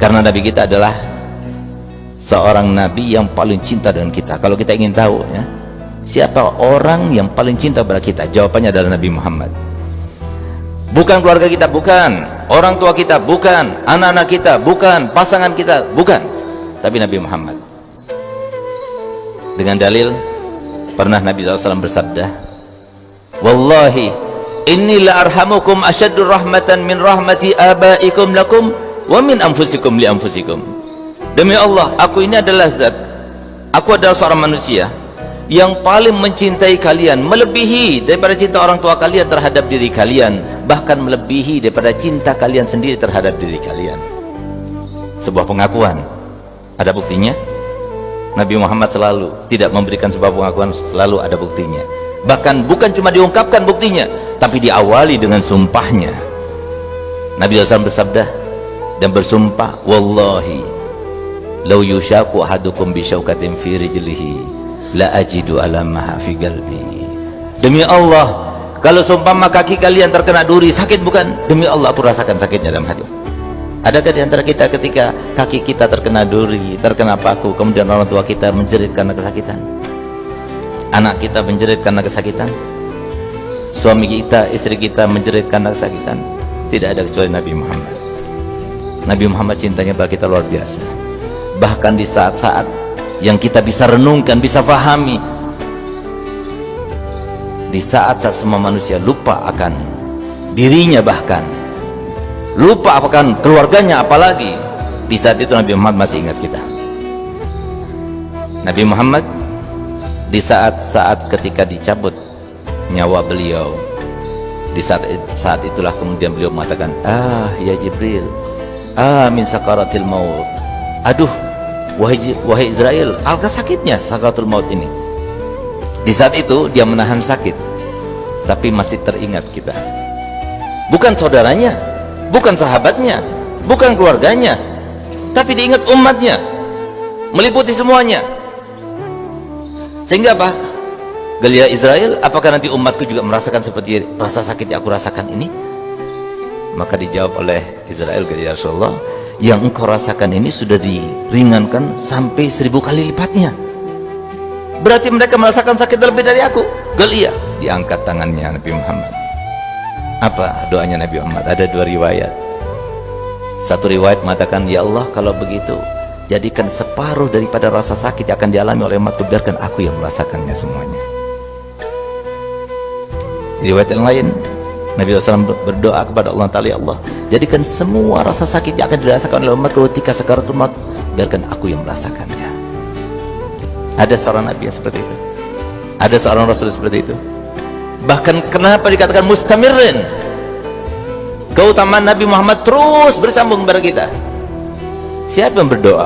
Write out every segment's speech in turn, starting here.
Karena Nabi kita adalah seorang Nabi yang paling cinta dengan kita. Kalau kita ingin tahu ya, siapa orang yang paling cinta pada kita, jawabannya adalah Nabi Muhammad. Bukan keluarga kita, bukan orang tua kita, bukan anak-anak kita, bukan pasangan kita, bukan, tapi Nabi Muhammad. Dengan dalil, pernah Nabi SAW bersabda, wallahi inni la arhamukum asyaddur rahmatan min rahmati abaikum lakum wa min anfusikum li anfusikum. Demi Allah, aku ini adalah zat, aku adalah seorang manusia yang paling mencintai kalian, melebihi daripada cinta orang tua kalian terhadap diri kalian, bahkan melebihi daripada cinta kalian sendiri terhadap diri kalian. Sebuah pengakuan, ada buktinya. Nabi Muhammad selalu tidak memberikan sebuah pengakuan, selalu ada buktinya. Bahkan bukan cuma diungkapkan buktinya, tapi diawali dengan sumpahnya. Nabi SAW bersabda dan bersumpah, wallahi law yushaku ahadukum bisyaukatin fi rijlihi la ajidu alamaha fi qalbi. Demi Allah, kalau seumpama kaki kalian terkena duri, sakit bukan? Demi Allah, aku rasakan sakitnya dalam hati. Adakah di antara kita ketika kaki kita terkena duri, terkena paku, kemudian orang tua kita menjerit karena kesakitan? Anak kita menjerit karena kesakitan? Suami kita, istri kita menjerit karena kesakitan? Tidak ada kecuali Nabi Muhammad. Nabi Muhammad cintanya bagi kita luar biasa. Bahkan di saat-saat yang kita bisa renungkan, bisa fahami, di saat-saat semua manusia lupa akan dirinya, bahkan lupa akan keluarganya, apalagi di saat itu Nabi Muhammad masih ingat kita. Nabi Muhammad di saat-saat ketika dicabut nyawa beliau, di saat itulah kemudian beliau mengatakan, ya Jibril, min sakaratil maut. Aduh, wahai Israel, alangkah sakitnya sakaratul maut ini. Di saat itu dia menahan sakit, tapi masih teringat kita. Bukan saudaranya, bukan sahabatnya, bukan keluarganya, tapi diingat umatnya, meliputi semuanya. Sehingga apa? Gelia Israel, apakah nanti umatku juga merasakan seperti rasa sakit yang aku rasakan ini? Maka dijawab oleh Israel, ya Rasulullah, yang engkau rasakan ini sudah diringankan sampai 1000 kali lipatnya. Berarti mereka merasakan sakit lebih dari aku. Gelia, diangkat tangannya Nabi Muhammad. Apa doanya Nabi Muhammad? Ada 2 riwayat. Satu riwayat mengatakan, ya Allah, kalau begitu jadikan separuh daripada rasa sakit yang akan dialami oleh umatku, biarkan aku yang merasakannya semuanya. Riwayat yang lain, Nabi SAW berdoa kepada Allah Ta'ala, ya Allah, jadikan semua rasa sakit yang akan dirasakan oleh umatku ketika sakaratul maut, biarkan aku yang merasakannya. Ada seorang Nabi yang seperti itu, ada seorang Rasul seperti itu. Bahkan kenapa dikatakan mustamirin? Keutamaan Nabi Muhammad terus bersambung kepada kita. Siapa yang berdoa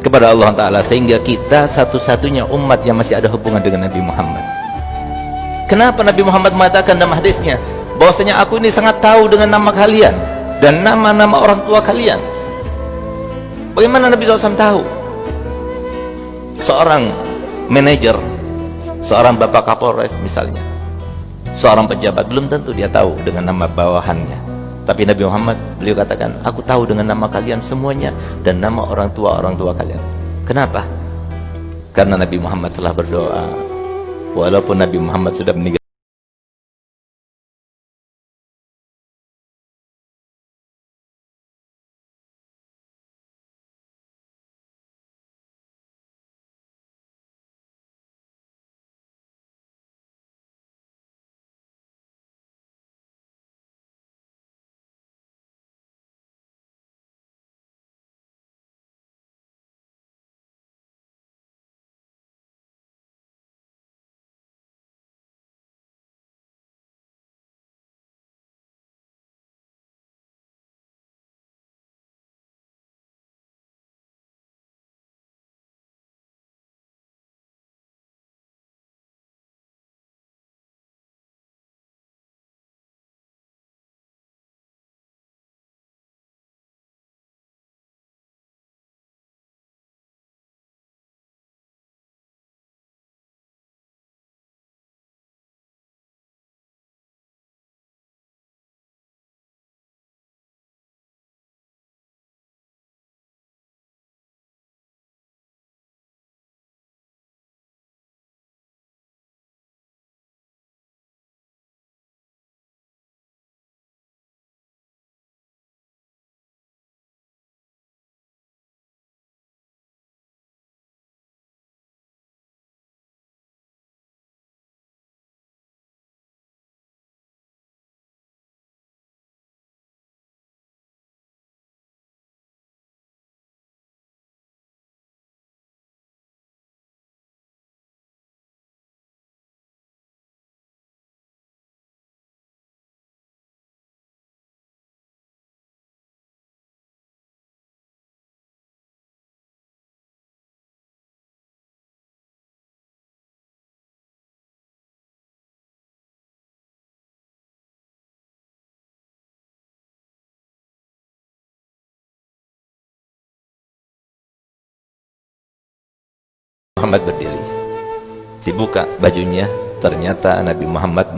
kepada Allah Ta'ala sehingga kita satu-satunya umat yang masih ada hubungan dengan Nabi Muhammad? Kenapa Nabi Muhammad mengatakan dalam hadisnya bahwasanya aku ini sangat tahu dengan nama kalian dan nama-nama orang tua kalian? Bagaimana Nabi SAW tahu? Seorang manajer, seorang bapak Kapolres misalnya, seorang pejabat, belum tentu dia tahu dengan nama bawahannya. Tapi Nabi Muhammad, beliau katakan, aku tahu dengan nama kalian semuanya dan nama orang tua kalian. Kenapa? Karena Nabi Muhammad telah berdoa, walaupun Nabi Muhammad sudah meninggal. Muhammad berdiri, dibuka bajunya, ternyata Nabi Muhammad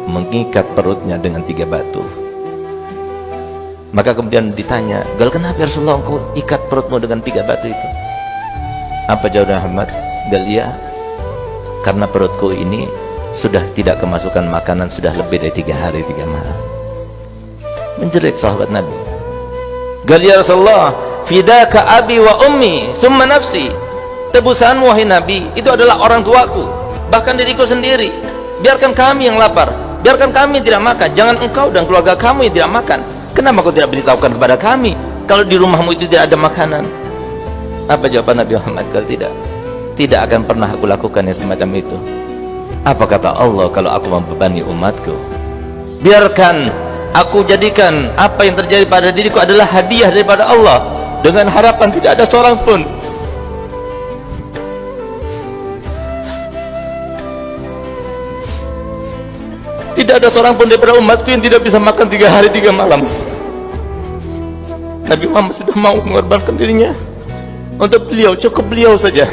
mengikat perutnya dengan 3 batu. Maka kemudian ditanya, "Gal, kenapa ya Rasulullah engkau ikat perutmu dengan 3 batu itu?" Apa jawaban Muhammad? "Gal, ya, karena perutku ini sudah tidak kemasukan makanan sudah lebih dari 3 hari 3 malam." Menjerit sahabat Nabi. "Gal, ya Rasulullah, fidaka abi wa ummi summa nafsi." Tebusanmu wahai Nabi, itu adalah orang tuaku, bahkan diriku sendiri. Biarkan kami yang lapar, biarkan kami tidak makan, jangan engkau dan keluarga kamu yang tidak makan. Kenapa kau tidak beritahukan kepada kami kalau di rumahmu itu tidak ada makanan? Apa jawaban Nabi Muhammad? Kalau tidak akan pernah aku lakukan yang semacam itu. Apa kata Allah kalau aku membebani umatku? Biarkan aku jadikan apa yang terjadi pada diriku adalah hadiah daripada Allah, dengan harapan tidak ada seorang pun daripada umatku yang tidak bisa makan 3 hari 3 malam. Nabi Muhammad sudah mau mengorbankan dirinya untuk beliau, cukup beliau saja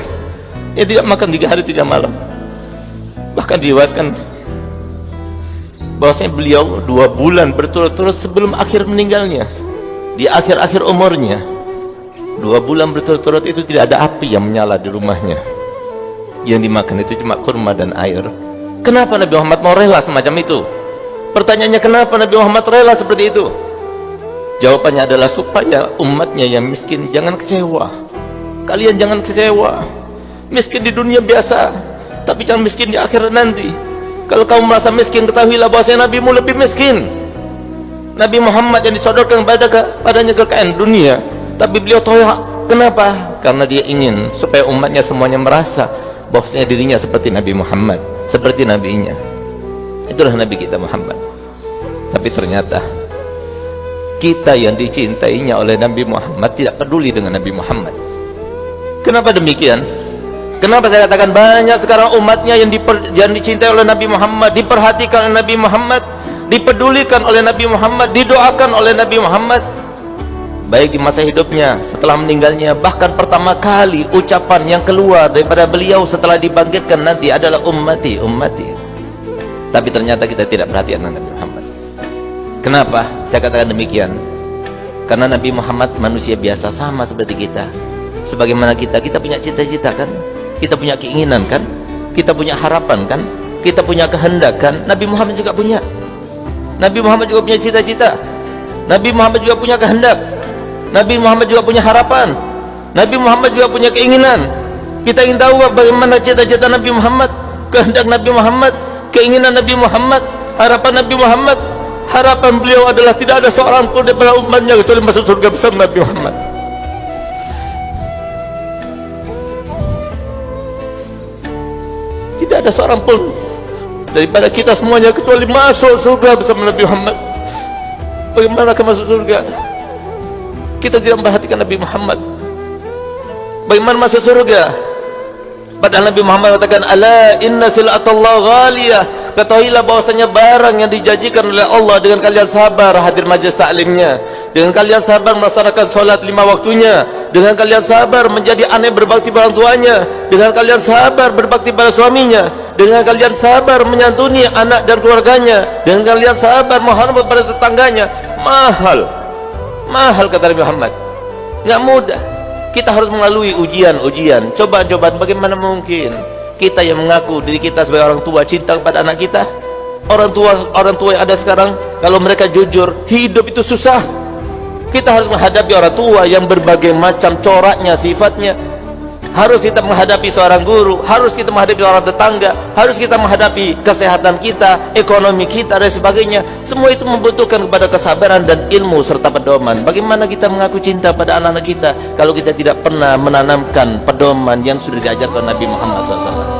yang tidak makan 3 hari 3 malam. Bahkan diriwayatkan bahwasanya beliau 2 bulan berturut-turut sebelum akhir meninggalnya, di akhir-akhir umurnya, 2 bulan berturut-turut itu tidak ada api yang menyala di rumahnya. Yang dimakan itu cuma kurma dan air. Kenapa Nabi Muhammad mau rela semacam itu? Pertanyaannya, kenapa Nabi Muhammad rela seperti itu? Jawabannya adalah supaya umatnya yang miskin jangan kecewa. Kalian jangan kecewa. Miskin di dunia biasa, tapi jangan miskin di akhirat nanti. Kalau kamu merasa miskin, ketahuilah bahwasanya Nabimu lebih miskin. Nabi Muhammad yang disodorkan padanya kekayaan dunia, tapi beliau tolak. Kenapa? Karena dia ingin supaya umatnya semuanya merasa bahwasanya dirinya seperti Nabi Muhammad, seperti nabinya. Itulah Nabi kita Muhammad. Tapi ternyata kita yang dicintainya oleh Nabi Muhammad tidak peduli dengan Nabi Muhammad. Kenapa demikian? Kenapa saya katakan banyak sekarang umatnya yang dicintai oleh Nabi Muhammad, diperhatikan oleh Nabi Muhammad, dipedulikan oleh Nabi Muhammad, didoakan oleh Nabi Muhammad, baik di masa hidupnya, setelah meninggalnya. Bahkan pertama kali ucapan yang keluar daripada beliau setelah dibangkitkan nanti adalah ummati, ummati. Tapi ternyata kita tidak perhatian dengan Nabi Muhammad. Kenapa saya katakan demikian? Karena Nabi Muhammad manusia biasa sama seperti kita. Sebagaimana kita punya cita-cita kan, kita punya keinginan kan, kita punya harapan kan, kita punya kehendak kan. Nabi Muhammad juga punya. Nabi Muhammad juga punya cita-cita. Nabi Muhammad juga punya kehendak. Nabi Muhammad juga punya harapan. Nabi Muhammad juga punya keinginan. Kita ingin tahu bagaimana cita-cita Nabi Muhammad, kehendak Nabi Muhammad, keinginan Nabi Muhammad, harapan Nabi Muhammad. Harapan beliau adalah tidak ada seorang pun daripada umatnya kecuali masuk surga bersama Nabi Muhammad. Tidak ada seorang pun daripada kita semuanya kecuali masuk surga bersama Nabi Muhammad. Bagaimana akan masuk surga? Kita tidak memperhatikan Nabi Muhammad. Bagaimana masuk surga? Padahal Nabi Muhammad katakan, "Ala inna sil'atallah ghaliyah." Ketahuilah bahwasanya barang yang dijanjikan oleh Allah dengan kalian sabar hadir majlis taklimnya, dengan kalian sabar melaksanakan sholat 5 waktunya, dengan kalian sabar menjadi anak berbakti pada orang tuanya, dengan kalian sabar berbakti pada suaminya, dengan kalian sabar menyantuni anak dan keluarganya, dengan kalian sabar menghormati pada tetangganya. Mahal kata Nabi Muhammad, nggak mudah. Kita harus melalui ujian-ujian, cobaan-cobaan. Bagaimana mungkin kita yang mengaku diri kita sebagai orang tua cinta kepada anak kita? Orang tua yang ada sekarang, kalau mereka jujur, hidup itu susah. Kita harus menghadapi orang tua yang berbagai macam coraknya, sifatnya. Harus kita menghadapi seorang guru, harus kita menghadapi seorang tetangga, harus kita menghadapi kesehatan kita, ekonomi kita, dan sebagainya. Semua itu membutuhkan kepada kesabaran dan ilmu serta pedoman. Bagaimana kita mengaku cinta pada anak-anak kita kalau kita tidak pernah menanamkan pedoman yang sudah diajarkan Nabi Muhammad SAW?